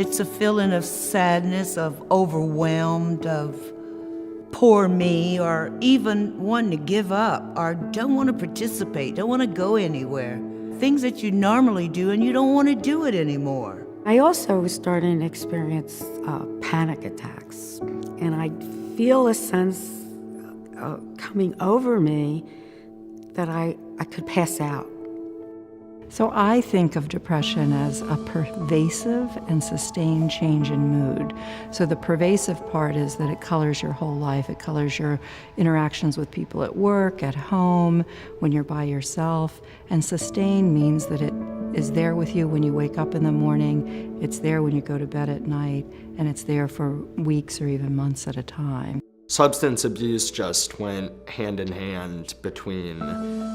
It's a feeling of sadness, of overwhelmed, of poor me, or even wanting to give up, or don't want to participate, don't want to go anywhere. Things that you normally do and you don't want to do it anymore. I also was starting to experience panic attacks, and I feel a sense coming over me that I could pass out. So I think of depression as a pervasive and sustained change in mood. So the pervasive part is that it colors your whole life. It colors your interactions with people at work, at home, when you're by yourself. And sustained means that it is there with you when you wake up in the morning, it's there when you go to bed at night, and it's there for weeks or even months at a time. Substance abuse just went hand in hand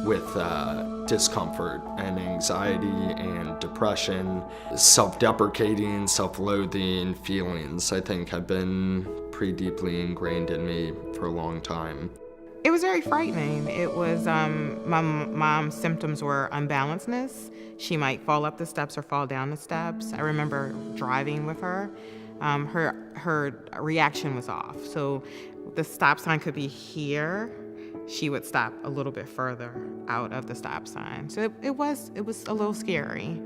with discomfort and anxiety and depression. Self-deprecating, self-loathing feelings, I think, have been pretty deeply ingrained in me for a long time. It was very frightening. It was, my mom's symptoms were unbalancedness. She might fall up the steps or fall down the steps. I remember driving with her. Her reaction was off. So the stop sign could be here. She would stop a little bit further out of the stop sign. So it was a little scary.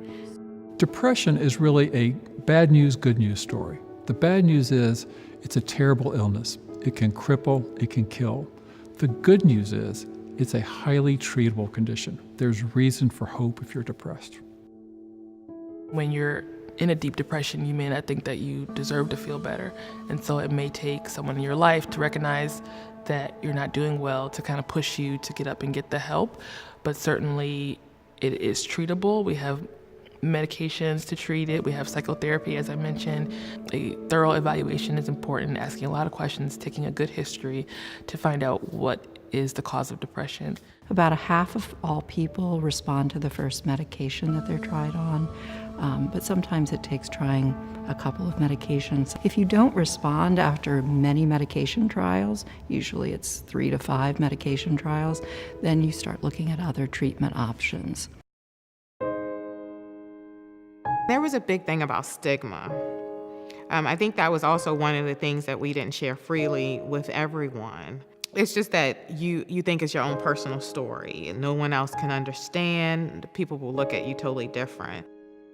Depression is really a bad news, good news story. The bad news is it's a terrible illness. It can cripple, it can kill. The good news is it's a highly treatable condition. There's reason for hope if you're depressed. When you're in a deep depression, you may not think that you deserve to feel better. And so it may take someone in your life to recognize that you're not doing well, to kind of push you to get up and get the help. But certainly it is treatable. We have medications to treat it. We have psychotherapy, as I mentioned. A thorough evaluation is important, asking a lot of questions, taking a good history to find out what is the cause of depression. About a half of all people respond to the first medication that they're tried on, but sometimes it takes trying a couple of medications. If you don't respond after many medication trials, usually it's 3 to 5 medication trials, then you start looking at other treatment options. There was a big thing about stigma. I think that was also one of the things that we didn't share freely with everyone. It's just that you think it's your own personal story and no one else can understand. People will look at you totally different.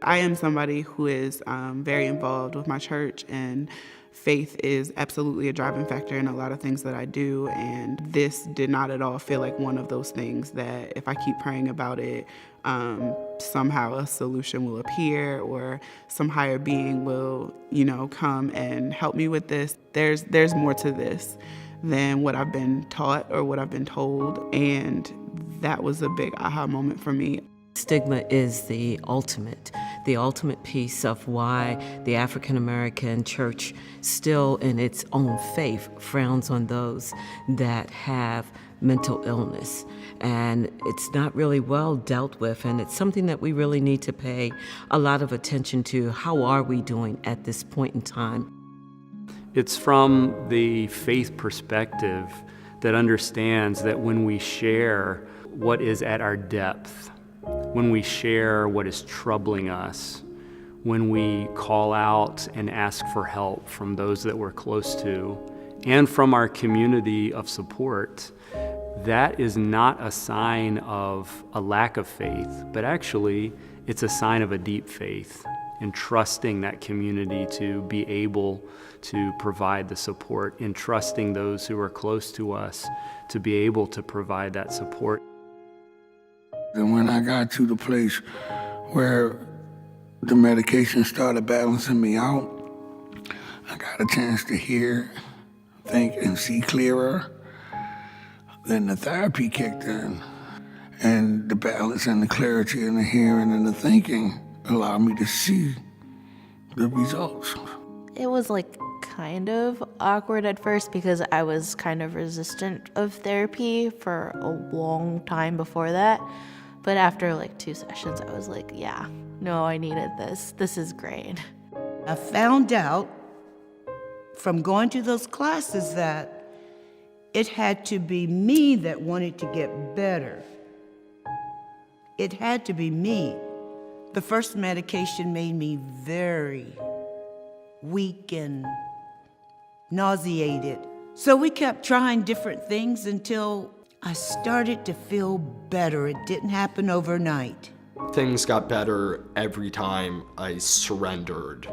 I am somebody who is very involved with my church, and faith is absolutely a driving factor in a lot of things that I do, and this did not at all feel like one of those things that if I keep praying about it, somehow a solution will appear or some higher being will, come and help me with this. There's more to this than what I've been taught or what I've been told, and that was a big aha moment for me. Stigma is the ultimate piece of why the African American church still in its own faith frowns on those that have mental illness. And it's not really well dealt with, and it's something that we really need to pay a lot of attention to. How are we doing at this point in time? It's from the faith perspective that understands that when we share what is at our depth, when we share what is troubling us, when we call out and ask for help from those that we're close to, and from our community of support, that is not a sign of a lack of faith, but actually it's a sign of a deep faith in trusting that community to be able to provide the support, in trusting those who are close to us to be able to provide that support. And when I got to the place where the medication started balancing me out, I got a chance to hear, think, and see clearer. Then the therapy kicked in, and the balance and the clarity and the hearing and the thinking allowed me to see the results. It was kind of awkward at first because I was kind of resistant of therapy for a long time before that. But after 2 sessions, I was like, yeah, no, I needed this. This is great. I found out from going to those classes that it had to be me that wanted to get better. It had to be me. The first medication made me very, weak and nauseated. So we kept trying different things until I started to feel better. It didn't happen overnight. Things got better every time I surrendered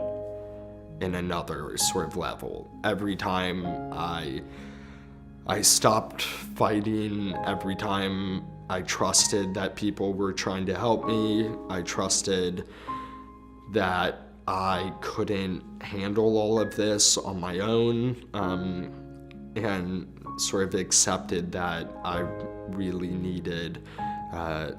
in another sort of level. Every time I stopped fighting, every time I trusted that people were trying to help me, I trusted that I couldn't handle all of this on my own, and sort of accepted that I really needed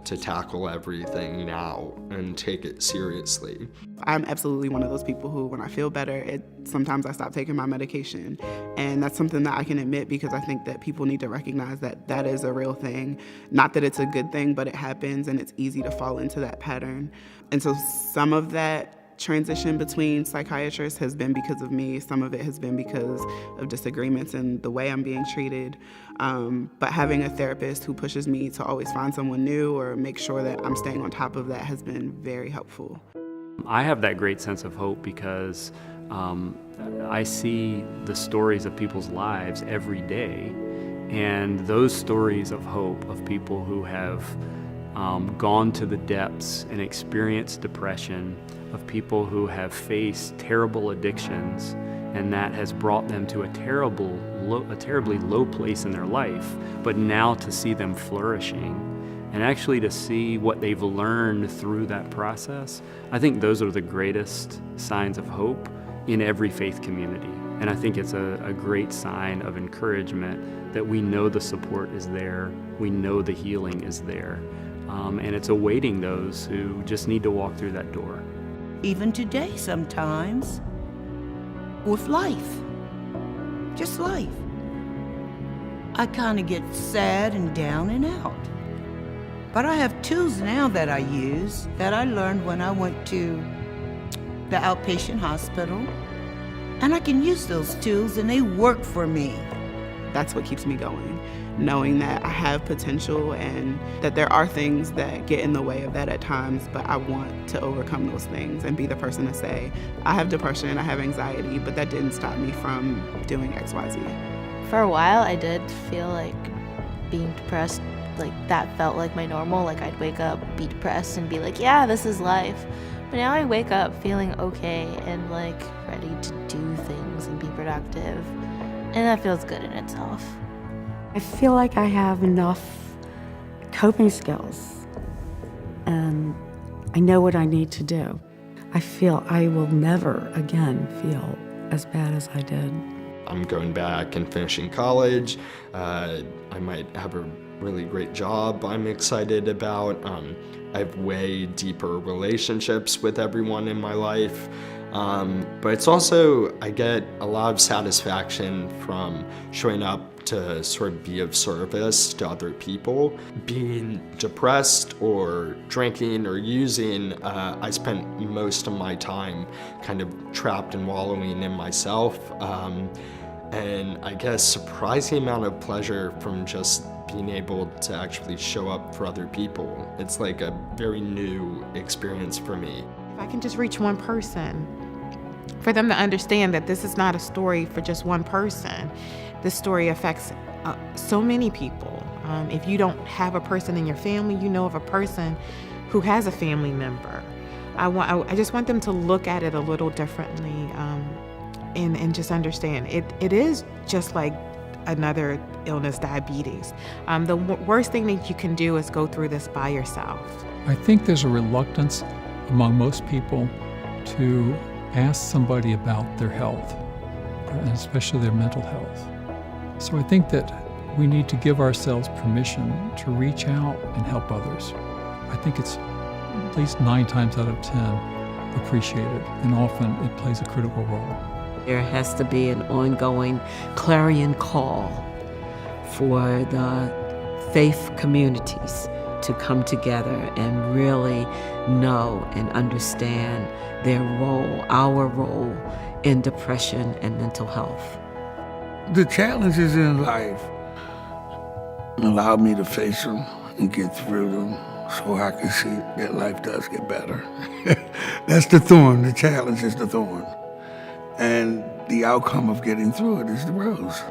to tackle everything now and take it seriously. I'm absolutely one of those people who, when I feel better, sometimes I stop taking my medication. And that's something that I can admit because I think that people need to recognize that that is a real thing. Not that it's a good thing, but it happens and it's easy to fall into that pattern. And so some of that transition between psychiatrists has been because of me. Some of it has been because of disagreements in the way I'm being treated. But having a therapist who pushes me to always find someone new or make sure that I'm staying on top of that has been very helpful. I have that great sense of hope because I see the stories of people's lives every day, and those stories of hope of people who have gone to the depths and experienced depression, of people who have faced terrible addictions, and that has brought them to a terribly low place in their life, but now to see them flourishing and actually to see what they've learned through that process, I think those are the greatest signs of hope in every faith community. And I think it's a great sign of encouragement that we know the support is there, we know the healing is there, and it's awaiting those who just need to walk through that door. Even today sometimes, with life, just life, I kind of get sad and down and out. But I have tools now that I use that I learned when I went to the outpatient hospital, and I can use those tools and they work for me. That's what keeps me going, knowing that I have potential and that there are things that get in the way of that at times, but I want to overcome those things and be the person to say, I have depression, I have anxiety, but that didn't stop me from doing X, Y, Z. For a while, I did feel like being depressed, like that felt like my normal. Like I'd wake up, be depressed, and be like, yeah, this is life. But now I wake up feeling okay and like ready to do things and be productive. And that feels good in itself. I feel like I have enough coping skills and I know what I need to do. I feel I will never again feel as bad as I did. I'm going back and finishing college. I might have a really great job I'm excited about. I have way deeper relationships with everyone in my life. But it's also, I get a lot of satisfaction from showing up to sort of be of service to other people. Being depressed or drinking or using, I spent most of my time kind of trapped and wallowing in myself. And I get a surprising amount of pleasure from just being able to actually show up for other people. It's like a very new experience for me. If I can just reach one person, for them to understand that this is not a story for just one person. This story affects so many people. If you don't have a person in your family, you know of a person who has a family member. I just want them to look at it a little differently and just understand. It is just like another illness, diabetes. The worst thing that you can do is go through this by yourself. I think there's a reluctance among most people to ask somebody about their health, and especially their mental health. So I think that we need to give ourselves permission to reach out and help others. I think it's at least 9 times out of 10 appreciated, and often it plays a critical role. There has to be an ongoing clarion call for the faith communities to come together and really know and understand their role, our role in depression and mental health. The challenges in life allowed me to face them and get through them so I can see that life does get better. That's the thorn. The challenge is the thorn. And the outcome of getting through it is the rose.